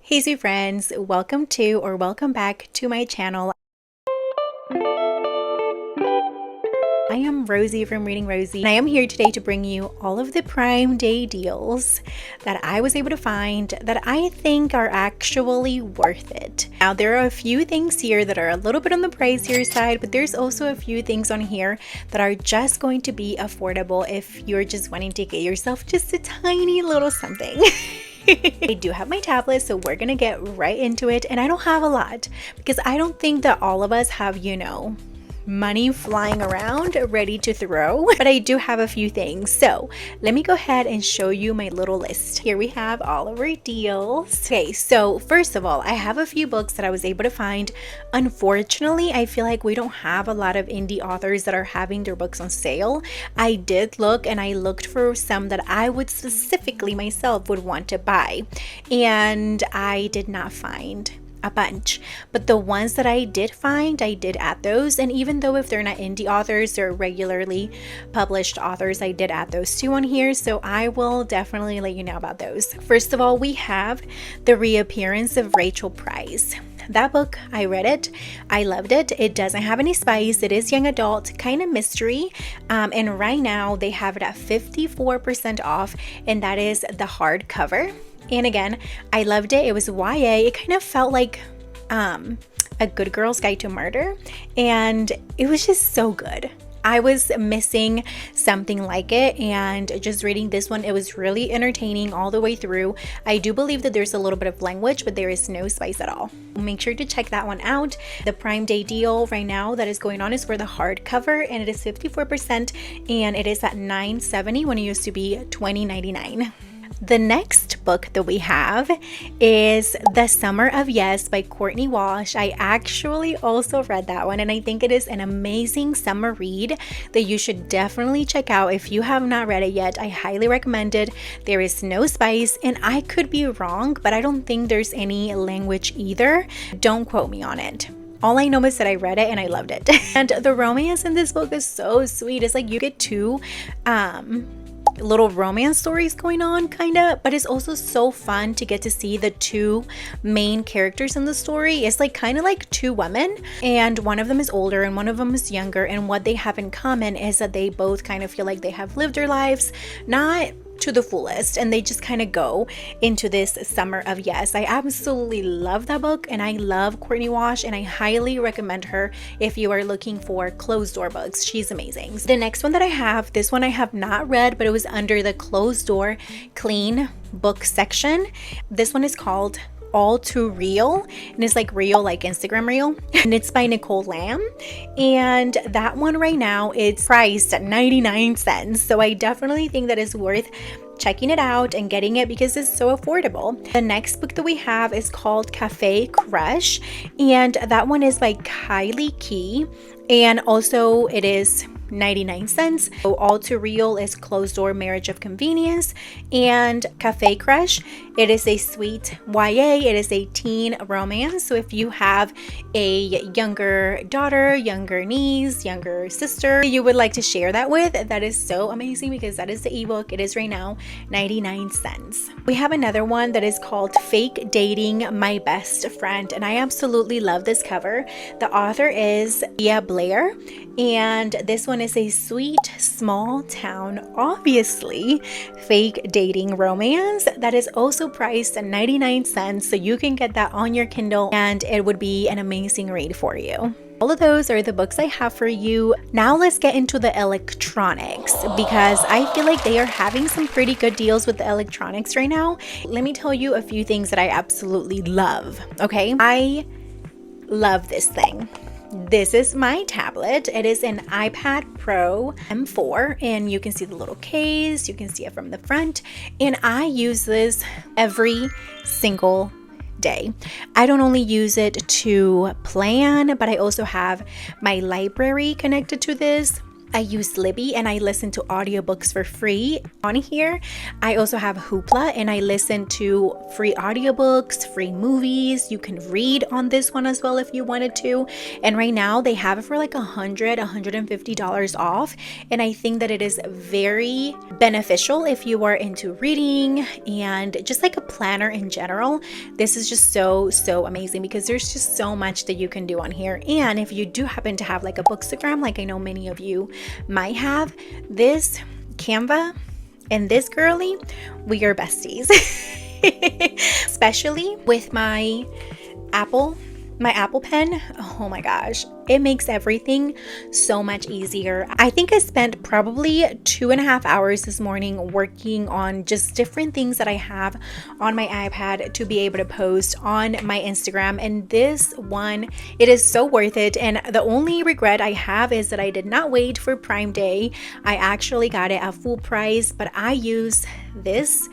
Hey, Zoo friends, welcome back to my channel. I am Rosie from Reading Rosie, and I am here today to bring you all of the Prime Day deals that I was able to find that I think are actually worth it. Now, there are a few things here that are a little bit on the pricier side, but there's also a few things on here that are just going to be affordable if you're just wanting to get yourself just a tiny little something. I do have my tablet, so we're gonna get right into it, and I don't have a lot because I don't think that all of us have, money flying around ready to throw, but I do have a few things. So let me go ahead and show you my little list. Here we have all of our deals. Okay, so first of all, I have a few books that I was able to find. Unfortunately, I feel like we don't have a lot of indie authors that are having their books on sale. I did look, and I looked for some that I would specifically myself would want to buy, and I did not find a bunch, but the ones that I did find, I did add those. And even though if they're not indie authors, they're regularly published authors, I did add those two on here, so I will definitely let you know about those. First of all, we have The Reappearance of Rachel Price. That book, I read it, I loved it. It doesn't have any spice, it is young adult, kind of mystery, and right now they have it at 54% off, and that is the hardcover. And again, I loved it. It was YA. It kind of felt like a good girl's guide to murder, and it was just so good. I was missing something like it, and just reading this one, it was really entertaining all the way through. I do believe that there's a little bit of language, but there is no spice at all. Make sure to check that one out. The Prime Day deal right now that is going on is for the hardcover, and it is 54%, and it is at $9.70 when it used to be $20.99. The next book that we have is The Summer of Yes by Courtney Walsh. I actually also read that one, and I think it is an amazing summer read that you should definitely check out. If you have not read it yet, I highly recommend it. There is no spice, and I could be wrong, but I don't think there's any language either. Don't quote me on it. All I know is that I read it and I loved it. And the romance in this book is so sweet. It's like you get two little romance stories going on, kind of, but it's also so fun to get to see the two main characters in the story. It's like kind of like two women, and one of them is older and one of them is younger, and what they have in common is that they both kind of feel like they have lived their lives not to the fullest, and they just kind of go into this summer of yes. I absolutely love that book, and I love Courtney Walsh, and I highly recommend her if you are looking for closed door books. She's amazing. The next one that I have, this one I have not read, but it was under the closed door clean book section. This one is called All Too Real, and it's like real, like Instagram reel, and it's by Nicole Lamb, and that one right now it's priced at 99 cents, so I definitely think that it's worth checking it out and getting it because it's so affordable. The next book that we have is called Cafe Crush, and that one is by Kylie Key, and also it is 99 cents. So All Too Real is Closed Door Marriage of Convenience, and Cafe Crush, it is a sweet YA. It is a teen romance. So if you have a younger daughter, younger niece, younger sister you would like to share that with, that is so amazing because that is the ebook. It is right now 99 cents. We have another one that is called Fake Dating My Best Friend, and I absolutely love this cover. The author is Leah Blair, and this one is a sweet small town, obviously fake dating romance that is also priced at 99 cents, so you can get that on your Kindle and it would be an amazing read for you. All of those are the books I have for you. Now let's get into the electronics because I feel like they are having some pretty good deals with the electronics right now. Let me tell you a few things that I absolutely love. Okay, I love this thing. This is my tablet. It is an iPad Pro M4, and you can see the little case, you can see it from the front, and I use this every single day. I don't only use it to plan, but I also have my library connected to this. I use Libby, and I listen to audiobooks for free on here. I also have Hoopla, and I listen to free audiobooks, free movies. You can read on this one as well if you wanted to. And right now they have it for like $150 off. And I think that it is very beneficial if you are into reading and just like a planner in general. This is just so amazing because there's just so much that you can do on here. And if you do happen to have like a Bookstagram, like I know many of you might have, this Canva and this girly, we are besties. Especially with my Apple Pen. Oh my gosh, it makes everything so much easier. I think I spent probably 2.5 hours this morning working on just different things that I have on my iPad to be able to post on my Instagram. And this one, it is so worth it. And the only regret I have is that I did not wait for Prime Day. I actually got it at full price, but I use this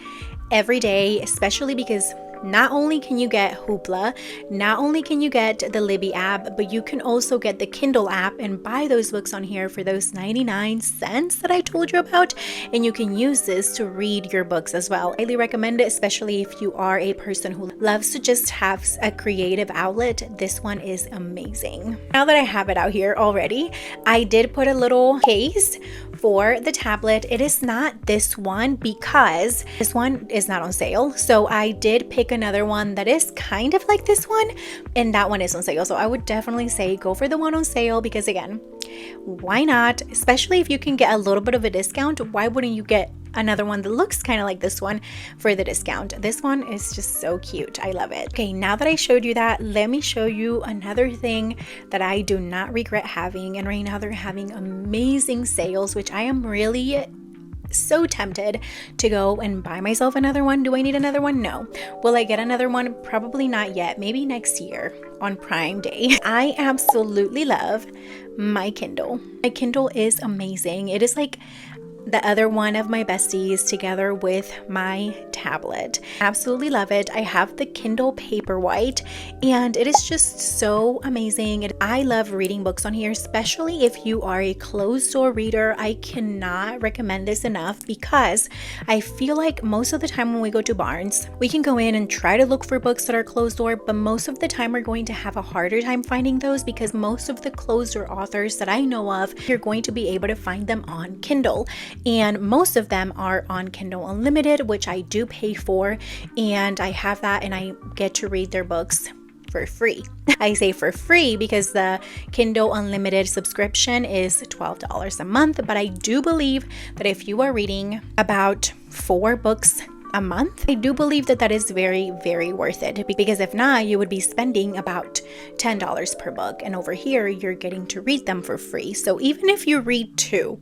every day, especially because not only can you get Hoopla, not only can you get the Libby app, but you can also get the Kindle app and buy those books on here for those 99 cents that I told you about. And you can use this to read your books as well. I highly recommend it, especially if you are a person who loves to just have a creative outlet. This one is amazing. Now that I have it out here already, I did put a little case for the tablet. It is not this one because this one is not on sale. So I did pick another one that is kind of like this one, and that one is on sale. So I would definitely say go for the one on sale because again, why not? Especially if you can get a little bit of a discount, why wouldn't you get another one that looks kind of like this one for the discount? This one is just so cute. I love it. Okay, now that I showed you that, let me show you another thing that I do not regret having. And right now they're having amazing sales, which I am really so tempted to go and buy myself another one. Do I need another one? No. Will I get another one? Probably not yet. Maybe next year on Prime Day. I absolutely love my Kindle. My Kindle is amazing. It is like the other one of my besties together with my tablet. Absolutely love it. I have the Kindle Paperwhite and it is just so amazing. And I love reading books on here, especially if you are a closed door reader. I cannot recommend this enough because I feel like most of the time when we go to Barnes, we can go in and try to look for books that are closed door, but most of the time we're going to have a harder time finding those because most of the closed door authors that I know of, you're going to be able to find them on Kindle. And most of them are on Kindle Unlimited, which I do pay for, and I have that and I get to read their books for free. I say for free because the Kindle Unlimited subscription is $12 a month, but I do believe that if you are reading about 4 books a month, I do believe that that is very, very worth it, because if not, you would be spending about $10 per book, and over here you're getting to read them for free. So even if you read 2,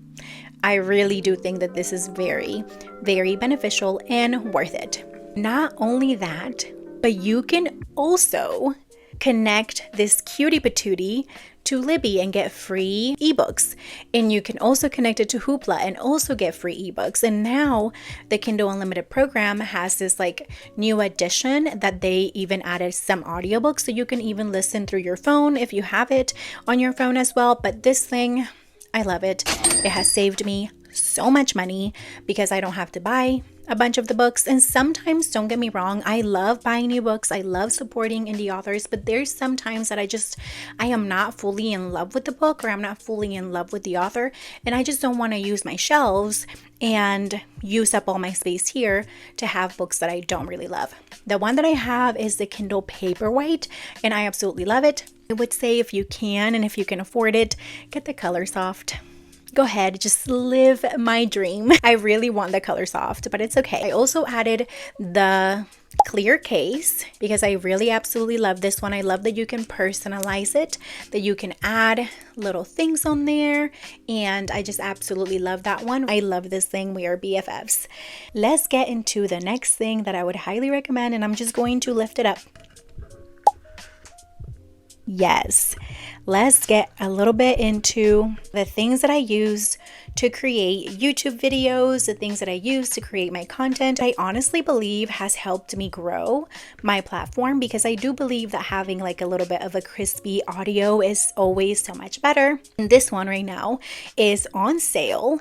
I really do think that this is very, very beneficial and worth it. Not only that, but you can also connect this cutie patootie to Libby and get free ebooks. And you can also connect it to Hoopla and also get free ebooks. And now the Kindle Unlimited program has this like new addition that they even added some audiobooks, so you can even listen through your phone if you have it on your phone as well. But this thing, I love it. It has saved me so much money because I don't have to buy a bunch of the books. And sometimes, don't get me wrong, I love buying new books. I love supporting indie authors, but there's sometimes that I am not fully in love with the book, or I'm not fully in love with the author, and I just don't want to use my shelves and use up all my space here to have books that I don't really love. The one that I have is the Kindle Paperwhite, and I absolutely love it. I would say if you can and if you can afford it, get the Color Soft. Go ahead, just live my dream. I really want the Color Soft, but it's okay. I also added the clear case because I really absolutely love this one. I love that you can personalize it, that you can add little things on there, and I just absolutely love that one. I love this thing. We are BFFs. Let's get into the next thing that I would highly recommend, and I'm just going to lift it up. Yes, let's get a little bit into the things that I use to create YouTube videos, the things that I use to create my content. I honestly believe has helped me grow my platform, because I do believe that having like a little bit of a crispy audio is always so much better. And this one right now is on sale.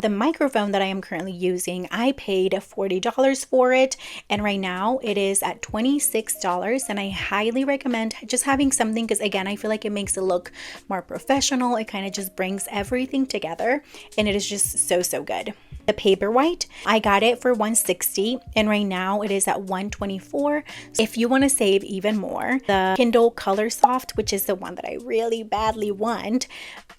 The microphone that I am currently using, I paid $40 for it, and right now it is at $26, and I highly recommend just having something, because again, I feel like it makes it look more professional. It kind of just brings everything together, and it is just so good. The Paperwhite, I got it for $160, and right now it is at $124. If you want to save even more, the Kindle Color Soft, which is the one that I really badly want,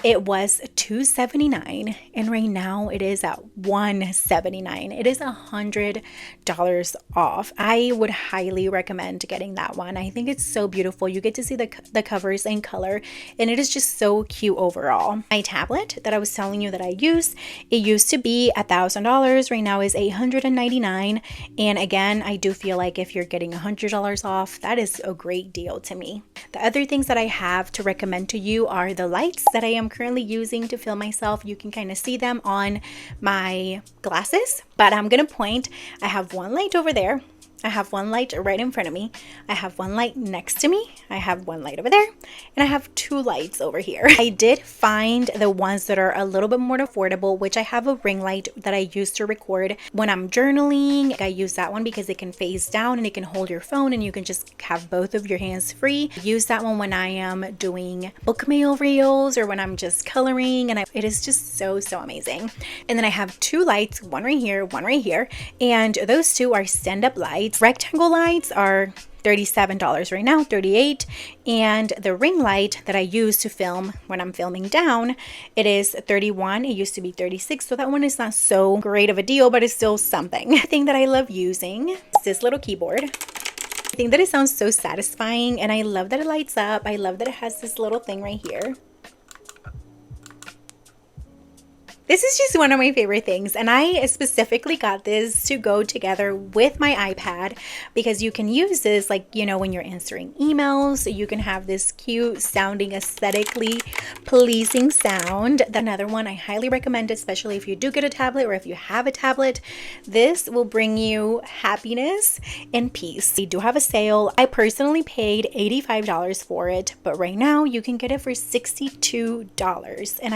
it was $279, and right now it is at $179. It is $100 off. I would highly recommend getting that one. I think it's so beautiful. You get to see the covers in color, and it is just so cute overall. My tablet that I was telling you that I use, it used to be $1,000. Right now is $899, and again, I do feel like if you're getting $100 off, that is a great deal to me. The other things that I have to recommend to you are the lights that I am currently using to film myself. You can kind of see them on my glasses, but I'm gonna point. I have one light over there, I have one light right in front of me, I have one light next to me, I have one light over there, and I have two lights over here. I did find the ones that are a little bit more affordable, which I have a ring light that I use to record when I'm journaling. I use that one because it can face down and it can hold your phone, and you can just have both of your hands free. I use that one when I am doing book mail reels or when I'm just coloring, and it is just so amazing. And then I have two lights, one right here, one right here, and those two are stand-up lights. Rectangle lights are $37 right now, $38, and the ring light that I use to film when I'm filming down, it is $31. It used to be $36, so that one is not so great of a deal, but it's still something. The thing that I love using is this little keyboard. I think that it sounds so satisfying, and I love that it lights up. I love that it has this little thing right here. This is just one of my favorite things, and I specifically got this to go together with my iPad, because you can use this like, you know, when you're answering emails, you can have this cute sounding, aesthetically pleasing sound. Another one I highly recommend, especially if you do get a tablet or if you have a tablet, this will bring you happiness and peace. They do have a sale. I personally paid $85 for it, but right now you can get it for $62, and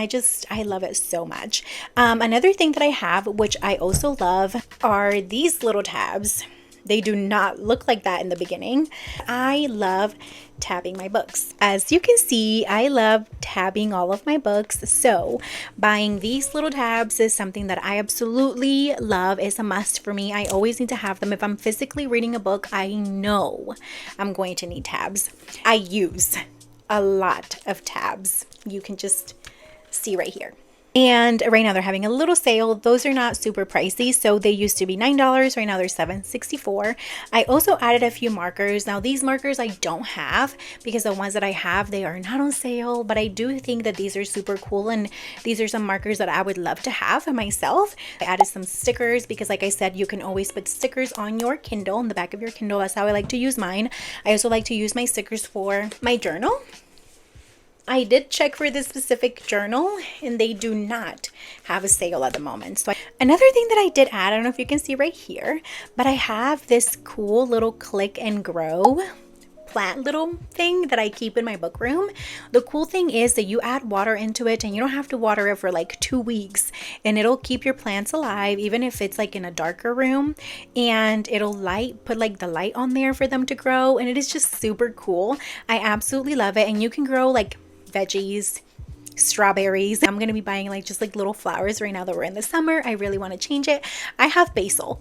I love it so much. Another thing that I have, which I also love, are these little tabs. They do not look like that in the beginning. I love tabbing my books. As you can see, I love tabbing all of my books. So buying these little tabs is something that I absolutely love. It's a must for me. I always need to have them. If I'm physically reading a book, I know I'm going to need tabs. I use a lot of tabs. You can just see right here. And right now they're having a little sale. Those are not super pricey. So they used to be $9. Right now they're $7.64. I also added a few markers. Now these markers I don't have, because the ones that I have, they are not on sale, but I do think that these are super cool, and these are some markers that I would love to have for myself. I added some stickers because, like I said, you can always put stickers on your Kindle, on the back of your Kindle. That's how I like to use mine. I also like to use my stickers for my journal. I did check for this specific journal, and they do not have a sale at the moment. So another thing that I did add, I don't know if you can see right here, but I have this cool little click and grow plant little thing that I keep in my book room. The cool thing is that you add water into it, and you don't have to water it for like 2 weeks, and it'll keep your plants alive even if it's like in a darker room, and it'll put like the light on there for them to grow, and it is just super cool. I absolutely love it. And you can grow like veggies, strawberries. I'm gonna be buying like just like little flowers right now that we're in the summer. I really want to change it. I have basil.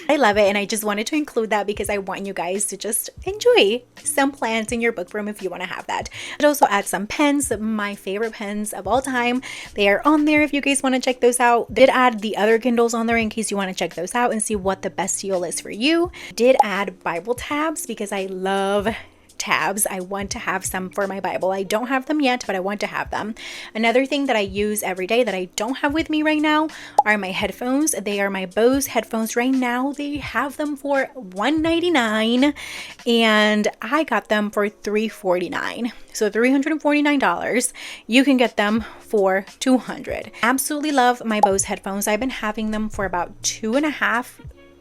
I love it, and I just wanted to include that because I want you guys to just enjoy some plants in your book room if you want to have that. I'd also add some pens, my favorite pens of all time. They are on there if you guys want to check those out. Did add the other Kindles on there in case you want to check those out and see what the best deal is for you. Did add Bible tabs because I love tabs. I want to have some for my Bible. I don't have them yet, but I want to have them. Another thing that I use every day that I don't have with me right now are my headphones. They are my Bose headphones right now. They have them for $199 and I got them for $349. So $349. You can get them for $200. Absolutely love my Bose headphones. I've been having them for about 2.5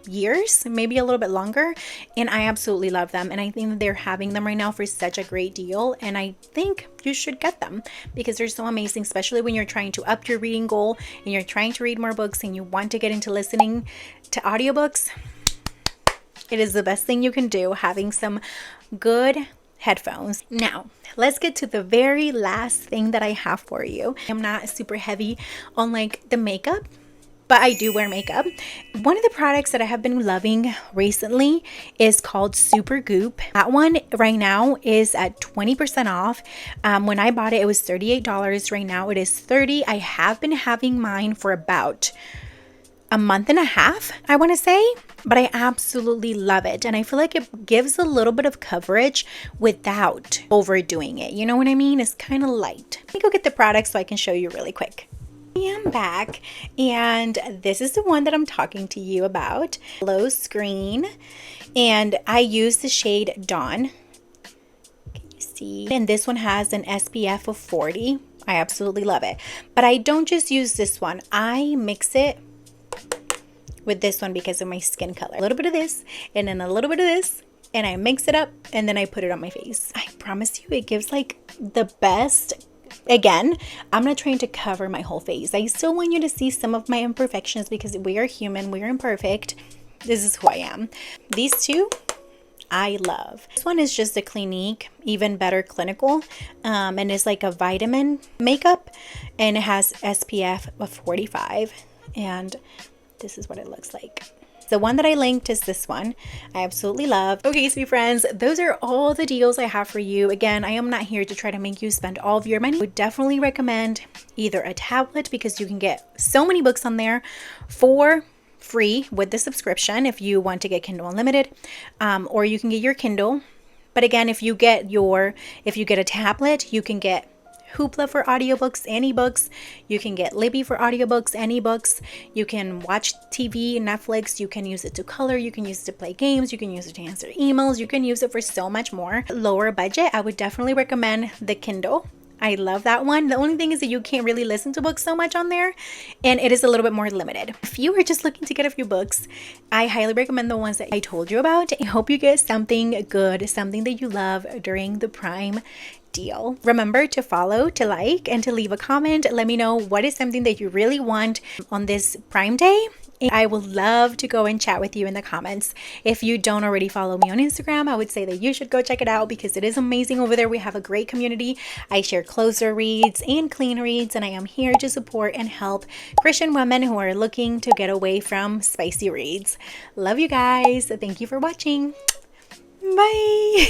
years, maybe a little bit longer, and I absolutely love them. And I think that they're having them right now for such a great deal, and I think you should get them because they're so amazing, especially when you're trying to up your reading goal and you're trying to read more books and you want to get into listening to audiobooks. It is the best thing you can do, having some good headphones. Now, let's get to the very last thing that I have for you. I'm not super heavy on like the makeup, but I do wear makeup. One of the products that I have been loving recently is called Super Goop. That one right now is at 20% off. When I bought it, it was $38. Right now it is $30. I have been having mine for about a month and a half, I want to say, but I absolutely love it. And I feel like it gives a little bit of coverage without overdoing it. You know what I mean? It's kind of light. Let me go get the product so I can show you really quick. I am back, and this is the one that I'm talking to you about. Low screen, and I use the shade Dawn. Can you see? And this one has an SPF of 40. I absolutely love it. But I don't just use this one. I mix it with this one because of my skin color. A little bit of this, and then a little bit of this, and I mix it up, and then I put it on my face. I promise you, it gives like the best. Again, I'm not trying to cover my whole face. I still want you to see some of my imperfections because we are human, we are imperfect. This is who I am. These two, I love. This one is just a Clinique, Even Better Clinical, and it's like a vitamin makeup, and it has SPF of 45, and this is what it looks like. The one that I linked is this one. I absolutely love. Okay, sweet friends, those are all the deals I have for you. Again, I am not here to try to make you spend all of your money. I would definitely recommend either a tablet because you can get so many books on there for free with the subscription if you want to get Kindle Unlimited, or you can get your Kindle. But again, if you get a tablet, you can get Hoopla for audiobooks and ebooks. You can get Libby for audiobooks and ebooks. You can watch TV, Netflix. You can use it to color. You can use it to play games. You can use it to answer emails. You can use it for so much more. Lower budget, I would definitely recommend the Kindle. I love that one. The only thing is that you can't really listen to books so much on there, and it is a little bit more limited. If you are just looking to get a few books, I highly recommend the ones that I told you about. I hope you get something good, something that you love during the Prime deal. Remember to follow, to like, and to leave a comment. Let me know what is something that you really want on this Prime Day. I would love to go and chat with you in the comments. If you don't already follow me on Instagram, I would say that you should go check it out because it is amazing over there. We have a great community. I share closer reads and clean reads, and I am here to support and help Christian women who are looking to get away from spicy reads. Love you guys. Thank you for watching. Bye.